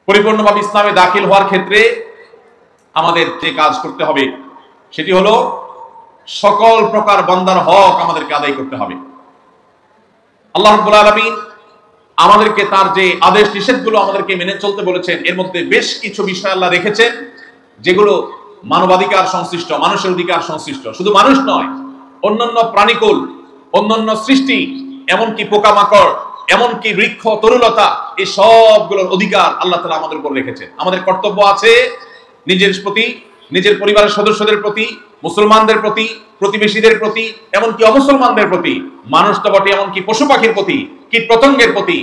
পরিপূর্ণভাবে ইসলামে দাখিল হওয়ার ক্ষেত্রে আমাদের যে কাজ করতে হবে সেটি হলো সকল প্রকার বান্দার হক আমাদেরকে আদায় করতে হবে। আল্লাহ রাব্বুল আলামিন আমাদেরকে তার যে আদেশ নিষেধগুলো আমাদেরকে মেনে চলতে বলেছেন, এর মধ্যে বেশ কিছু বিষয় আল্লাহ রেখেছেন যেগুলো মানবাধিকার সংশ্লিষ্ট, মানুষের অধিকার সংশ্লিষ্ট। শুধু মানুষ নয়, অন্যান্য প্রাণীকুল, অন্যান্য সৃষ্টি, এমনকি পোকামাকড়, এমনকি বৃক্ষ তরুলতা, এই সবগুলোর অধিকার আল্লাহ তাআলা আমাদের উপর রেখেছেন। আমাদের কর্তব্য আছে নিজের প্রতি, নিজের পরিবারের সদস্যদের প্রতি, মুসলমানদের প্রতি, প্রতিবেশীদের প্রতি, এমনকি অমুসলমানদের প্রতি, মানুষ তো বটে, এমনকি পশু পাখির প্রতি, কীট পতঙ্গের প্রতি,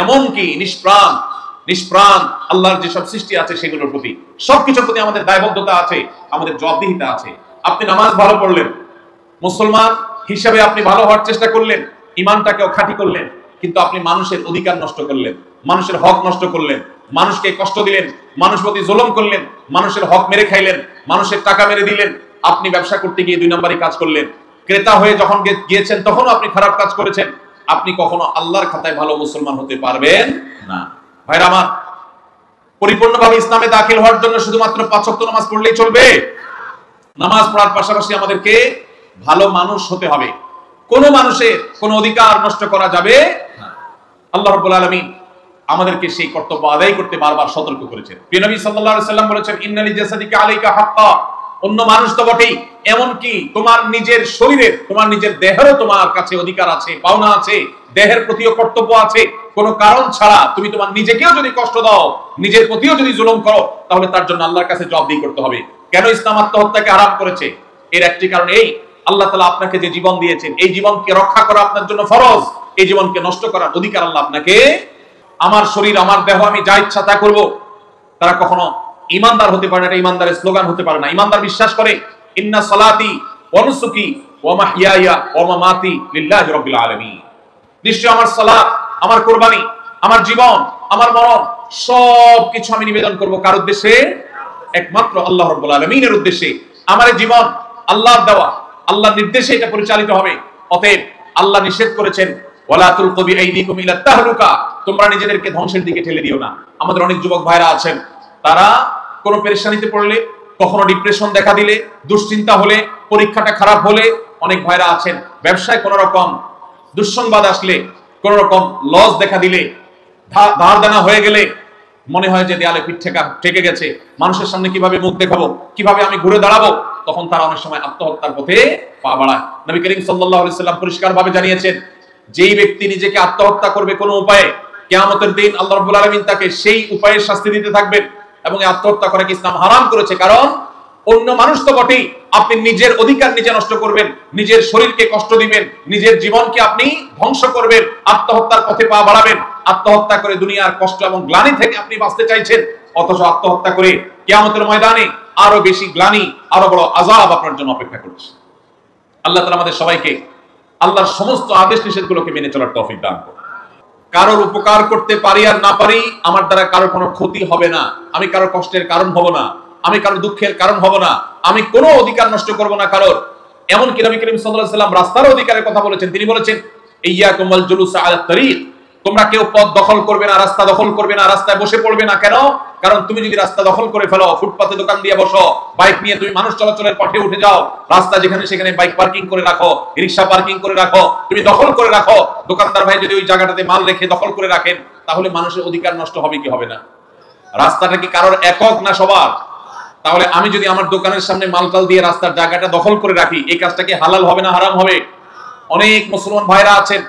এমনকি নিষ্প্রাণ আল্লাহর যেসব সৃষ্টি আছে সেগুলোর প্রতি, সবকিছুর প্রতি আমাদের দায়বদ্ধতা আছে, আমাদের জবাবদিহিতা আছে। আপনি নামাজ ভালো পড়লেন, মুসলমান হিসাবে আপনি ভালো হওয়ার চেষ্টা করলেন, ইমানটাকেও খাঁটি করলেন, কিন্তু আপনি মানুষের অধিকার নষ্ট করলেন, মানুষের হক নষ্ট করলেন, মানুষকে কষ্ট দিলেন, মানুষ প্রতি জুলুম করলেন, মানুষের হক মেরে খাইলেন, মানুষের টাকা মেরে দিলেন। আপনি ব্যবসা করতে গিয়ে 2 নম্বরই কাজ করলেন, ক্রেতা হয়ে যখন গিয়েছেন তখনও আপনি খারাপ কাজ করেছেন। আপনি কখনো আল্লাহর খাতায় ভালো মুসলমান হতে পারবেন না। ভাইরা আমার, পরিপূর্ণভাবে ইসলামে দাখিল হওয়ার জন্য শুধুমাত্র 5 ওয়াক্ত নামাজ পড়লেই চলবে? নামাজ পড়ার পাশাপাশি আমাদেরকে ভালো মানুষ হতে হবে। কোন মানুষের কোন অধিকার নষ্ট করা যাবে না। আল্লাহ রাব্বুল আলামিন আমাদেরকে সেই কর্তব্য আদায় করতে বারবার সতর্ক করেছেন। প্রিয় নবী সাল্লাল্লাহু আলাইহি সাল্লাম বলেছেন, ইন্নালি জাসাদিকা আলাইকা হাক্কা, অন্য মানুষ তো বটেই, এমনকি তোমার নিজের শরীরের, তোমার নিজের দেহেরও তোমার কাছে অধিকার আছে, পাওনা আছে, দেহের প্রতিও কর্তব্য আছে। কোনো কারণ ছাড়া তুমি তোমার নিজেকেও যদি কষ্ট দাও, নিজের প্রতিও যদি জুলুম করো, তাহলে তার জন্য আল্লাহর কাছে জবাবদিহি করতে হবে। কেন ইসলাম আত্মহত্যাকে হারাম করেছে? এর একটি কারণ এই, আল্লাহ তাআলা আপনাকে যে জীবন দিয়েছেন, এই জীবনকে রক্ষা করা আপনার জন্য ফরজ। এই জীবনকে নষ্ট করার অধিকার আল্লাহ আপনাকে, আমার শরীর, আমার দেহ, আমি যা ইচ্ছা তা করব, তারা কখনো ইমানদার হতে পারে না। এটা ইমানদারের স্লোগান হতে পারে না। ইমানদার বিশ্বাস করে, ইন্না সালাতি ওয়া নুসুকি ওয়া মাহইয়ায়া ওয়া মামাতি লিল্লাহি রাব্বিল আলামিন, নিশ্চয় আমার সালাত, আমার কুরবানি, আমার জীবন, আমার মরণ, সবকিছু আমি নিবেদন করব কার উদ্দেশ্যে? একমাত্র আল্লাহ রাব্বুল আলামিনের উদ্দেশ্যে। আমার জীবন আল্লাহর দেওয়া, আল্লাহর নির্দেশে এটা পরিচালিত হবে। অতএব আল্লাহ নিষেধ করেছেন, ওয়ালা তুলকু বিআইদিকুম ইলা তাহলুকা, তোমরা নিজেদেরকে ধ্বংসের দিকে ঠেলে দিও না। আমাদের অনেক যুবক ভাইরা আছেন, তারা কোনো পেরেশানিতে পড়লে, কখনো ডিপ্রেশন দেখা দিলে, দুশ্চিন্তা হলে, পরীক্ষাটা খারাপ হলে, অনেক ভাইরা আছেন ব্যবসায় কোনো রকম দুঃসংবাদ আসলে, কোন রকম লস দেখা দিলে, ধার দেনা হয়ে গেলে মনে হয় যে দেয়ালে পিঠ ঠেকে গেছে, মানুষের সামনে কিভাবে মুখ দেখাবো, কিভাবে আমি ঘুরে দাঁড়াবো, তখন তারা অনেক সময় আত্মহত্যার পথে পা বাড়ায়। নবী করিম সাল্লাল্লাহু আলাইহি সাল্লাম পরিষ্কারভাবে জানিয়েছেন, যেই ব্যক্তি নিজেকে আত্মহত্যা করবে কোনো উপায়ে, কিয়ামতের দিন আল্লাহ রাব্বুল আলামিন তাকে সেই উপায়ের শাস্তি দিতে থাকবেন। এবং আত্মহত্যা করাকে ইসলাম হারাম করেছে, কারণ অন্য মানুষ তো বটেই, আপনি নিজের অধিকার নিজে নষ্ট করবেন, নিজের শরীরকে কষ্ট দিবেন, নিজের জীবনকে আপনি ধ্বংস করবেন, আত্মহত্যার পথে পা বাড়াবেন। আত্মহত্যা করে দুনিয়ার কষ্ট এবং গ্লানি থেকে আপনি বাঁচতে চাইছেন, অথচ আত্মহত্যা করে কিয়ামতের ময়দানে আরো বেশি গ্লানি, আরো বড় আযাব আপনার জন্য অপেক্ষা করছে। আল্লাহ তাআলা আমাদের সবাইকে আল্লাহর সমস্ত আদেশ নিষেধগুলোকে মেনে চলার তৌফিক দান করুন। কারোর উপকার করতে পারি আর না পারি, আমার দ্বারা কারোর কোনো ক্ষতি হবে না, আমি কারোর কষ্টের কারণ হব না, আমি কারোর দুঃখের কারণ হব না, আমি কোনো অধিকার নষ্ট করব না কারোর। এমনকি নবী করিম সাল্লাল্লাহু আলাইহি সাল্লাম রাস্তার অধিকারের কথা বলেছেন। তিনি বলেছেন, ইয়্যাকুম ওয়াল জুলুস আলা তারিক, তোমরা কেউ পথ দখল করবে না, রাস্তা দখল করবে না, রাস্তায় বসে পড়বে না। কেন? কারণ তুমি যদি রাস্তা দখল করে ফেলো, ফুটপাতে দোকান দিয়ে বসো, বাইক নিয়ে তুমি মানুষ চলাচলের পথে উঠে যাও, রাস্তা যেখানে সেখানে বাইক পার্কিং করে রাখো, রিকশা পার্কিং করে রাখো, তুমি দখল করে রাখো, দোকানদার ভাই যদি ওই জায়গাটাতে মাল রেখে দখল করে রাখেন, তাহলে মানুষের অধিকার নষ্ট হবে কি হবে না? রাস্তাটা কি কারোর একক না সবার? তাহলে আমি যদি আমার দোকানের সামনে মালটাল দিয়ে রাস্তার জায়গাটা দখল করে রাখি, এই কাজটা কি হালাল হবে না হারাম হবে? অনেক মুসলমান ভাইরা আছেন,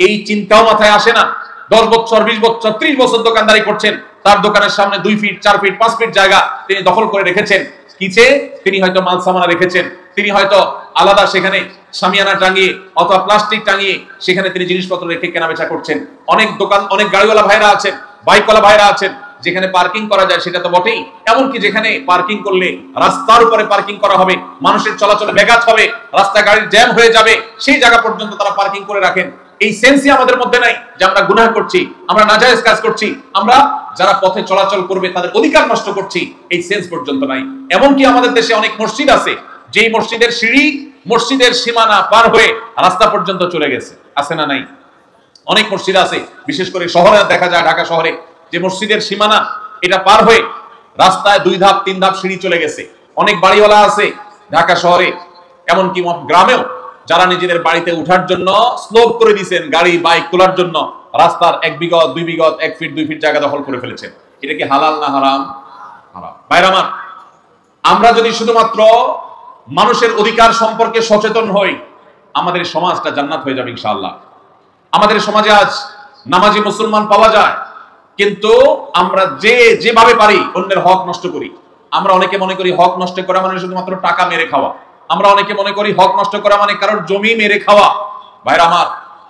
এই চিন্তাও মাথায় আসে না। 10 বছর, 20 বছর, 30 বছর দোকানদারি করছেন, তার দোকানের সামনে 2 ফিট, 4 ফিট, 5 ফিট জায়গা তিনি দখল করে রেখেছেন। কিছে? তিনি হয়তো মাল সামানা রেখেছেন, তিনি হয়তো আলাদা সেখানে সামিয়ানা টাঙিয়ে অথবা প্লাস্টিক টাঙিয়ে সেখানে তিনি জিনিসপত্র রেখে কেনাবেচা করছেন। অনেক দোকান, অনেক গাড়িওয়ালা ভাইরা আছেন, বাইকওয়ালা ভাইরা আছেন, যেখানে পার্কিং করা যায় সেটা তো বটেই, এমনকি যেখানে পার্কিং করলে রাস্তার উপরে পার্কিং করা হবে, মানুষের চলাচলে ব্যাঘাত হবে, রাস্তা গাড়ির জ্যাম হয়ে যাবে, সেই জায়গা পর্যন্ত তারা পার্কিং করে রাখেন। এই সেন্সই আমাদের মধ্যে নাই যে আমরা গুনাহ করছি, আমরা নাজায়েজ কাজ করছি, আমরা যারা পথে চলাচল করবে তাদের অধিকার নষ্ট করছি, এই সেন্স পর্যন্ত নাই। এমনকি আমাদের দেশে অনেক মসজিদ আছে, যেই মসজিদের সিঁড়ি মসজিদের সীমানা পার হয়ে রাস্তা পর্যন্ত চলে গেছে, আছে না নাই? অনেক মসজিদ আছে, বিশেষ করে শহরে দেখা যায়, ঢাকা শহরে, যে মসজিদের সীমানা এটা পার হয়ে রাস্তায় 2 ধাপ 3 ধাপ সিঁড়ি চলে গেছে। অনেক বাড়িওয়ালা আছে ঢাকা শহরে, এমনকি গ্রামেও, যারা নিজেদের বাড়িতে উঠার জন্য স্লোপ করে দিয়েছেন গাড়ি বাইক তোলার জন্য, রাস্তার 1 বিঘত 2 বিঘত 1 ফিট 2 ফিট জায়গা দখল করে ফেলেছেন। এটা কি হালাল না হারাম? হারাম। ভাইরা আমার, আমরা যদি শুধুমাত্র মানুষের অধিকার সম্পর্কে সচেতন হই, আমাদের সমাজটা জান্নাত হয়ে যাবে ইনশাআল্লাহ। আমাদের সমাজে আজ নামাজি মুসলমান পাওয়া যায়, কিন্তু আমরা যেভাবে পারি অন্যের হক নষ্ট করি। আমরা অনেকে মনে করি হক নষ্ট করা মানে শুধুমাত্র টাকা মেরে খাওয়া। আমরা অনেকে মনে করি হক নষ্ট করা মানে কারোর জমি মেরে খাওয়া। ভাইরা আমার,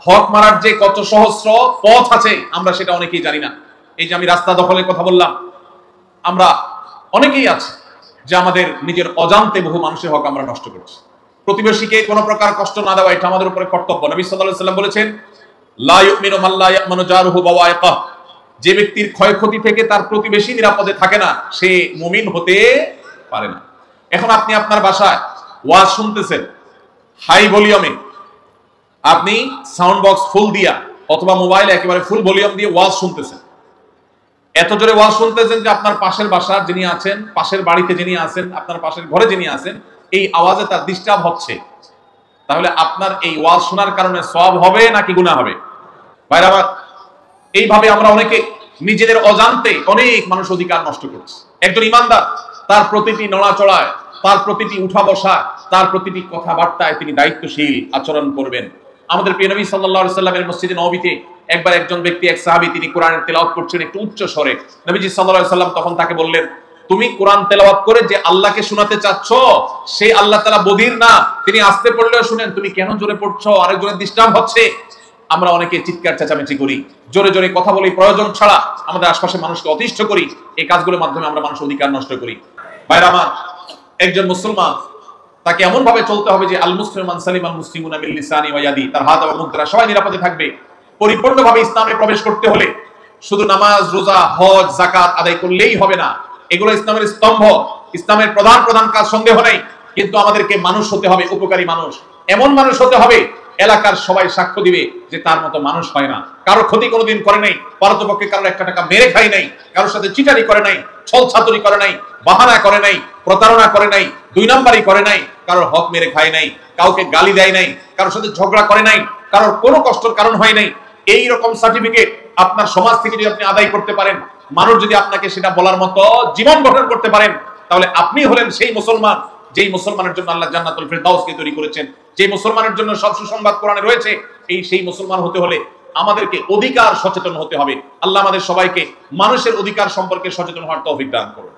হক মারার যে কত সহস্র পথ আছে আমরা সেটা অনেকেই জানি না। এই যে আমি রাস্তা দখলের কথা বললাম, আমরা অনেকেই আছে যে আমাদের নিজের অজান্তে বহু মানুষের হক আমরা নষ্ট করছি। প্রতিবেশীকে কোনো প্রকার কষ্ট না দেওয়া এটা আমাদের উপরে কর্তব্য। নবী সাল্লাল্লাহু আলাইহি ওয়াসাল্লাম বলেছেন, লা ইউমিনু মান লা ইয়ামানু জারুহু বাওয়াইকাহ, যে ব্যক্তির ক্ষয়ক্ষতি থেকে তার প্রতিবেশী নিরাপদে থাকে না, সে মুমিন হতে পারে না। এখন আপনি আপনার বাসায় ওয়াজ শুনতেছেন হাই ভলিউমে, আপনি সাউন্ড বক্স ফুল দিয়া অথবা মোবাইলে একেবারে ফুল ভলিউম দিয়ে ওয়াজ শুনতেছেন। এত জোরে ওয়াজ শুনতেছেন যে আপনার পাশের বাসার যিনি আছেন, পাশের বাড়িতে যিনি আছেন, আপনার পাশের ঘরে যিনি আছেন, এই আওয়াজে তার ডিস্টার্ব হচ্ছে। তাহলে আপনার এই ওয়াজ শোনার কারণে সওয়াব হবে নাকি গুনাহ হবে? ভাইরা আমার, এইভাবে আমরা অনেকে নিজেদের অজান্তে অনেক মানুষ অধিকার নষ্ট করছে। একজন ইমানদার তার প্রতিটি নড়াচড়ায়, তার প্রতিটি উঠা বসা, তার প্রতিটি কথাবার্তায় তিনি দায়িত্বশীল আচরণ করবেন। আমাদের প্রিয় নবী সাল্লাল্লাহু আলাইহি ওয়াসাল্লামের মসজিদে নববীতে একবার একজন ব্যক্তি, এক সাহাবী, তিনি কোরআনের তেলাওয়াত করছেন একটু উচ্চ স্বরে। নবীজি সাল্লাল্লাহু আলাইহি ওয়াসাল্লাম তখন তাকে বললেন, তুমি কোরআন তেলাওয়াত করে যে আল্লাহকে শোনাতে চাচ্ছ সেই আল্লাহ তাআলা বধির না, তিনি আস্তে পড়লেও শুনেন, তুমি কেন জোরে পড়ছো? আরেকজনের ডিস্টার্ব হচ্ছে। আমরা অনেকে চিৎকার চেঁচামেচি করি, জোরে জোরে কথা বলি, প্রয়োজন ছাড়া আমাদের আশপাশের মানুষকে অতিষ্ঠ করি। এই কাজগুলোর মাধ্যমে আমরা মানুষের অধিকার নষ্ট করি। ভাইরা আমার, একজন মুসলমান তাকে এমন ভাবে চলতে হবে যে আল মুসলিম মান সালিম আল মুসলিমুনা মিন লিসানি ওয়া ইয়াদি, তার হাত এবং মুখ দ্বারা সবাই নিরাপদে থাকবে। পরিপূর্ণভাবে ইসলামে প্রবেশ করতে হলে শুধু নামাজ, রোজা, হজ, যাকাত আদায় করলেই হবে না। এগুলো ইসলামের স্তম্ভ, ইসলামের প্রধান প্রধান কাজ, সন্দেহ নেই। কিন্তু আমাদেরকে মানুষ হতে হবে, উপকারী মানুষ। এমন মানুষ হতে হবে এলাকার সবাই সাক্ষ্য দিবে যে তার মতো মানুষ হয় না, কারো ক্ষতি কোনোদিন করে নাই, পারতপক্ষে কারোর একটা টাকা মেরে খায় নাই, কারোর সাথে চিটারি করে নাই, ছলছাতুরি করে নাই, বাহানা করে নাই, প্রতারণা করে নাই, 2 নাম্বারি করে নাই, কারোর হক মেরে খায় নাই, কাউকে গালি দেয় নাই, কারোর সাথে ঝগড়া করে নাই, কারোর কোনো কষ্টের কারণ হয় নাই। এই রকম সার্টিফিকেট আপনার সমাজ থেকে যদি আপনি আদায় করতে পারেন, মানুষ যদি আপনাকে সেটা বলার মতো জীবন গঠন করতে পারেন, তাহলে আপনি হলেন সেই মুসলমান যেই মুসলমানের জন্য আল্লাহ জান্নাতুল ফেরদাউসকে তৈরি করেছেন, যে মুসলমানের জন্য সব সুসংবাদ কোরআনে রয়েছে। সেই মুসলমান হতে হলে আমাদেরকে অধিকার সচেতন হতে হবে। আল্লাহ আমাদের সবাইকে মানুষের অধিকার সম্পর্কে সচেতন হওয়ার তৌফিক দান করুন।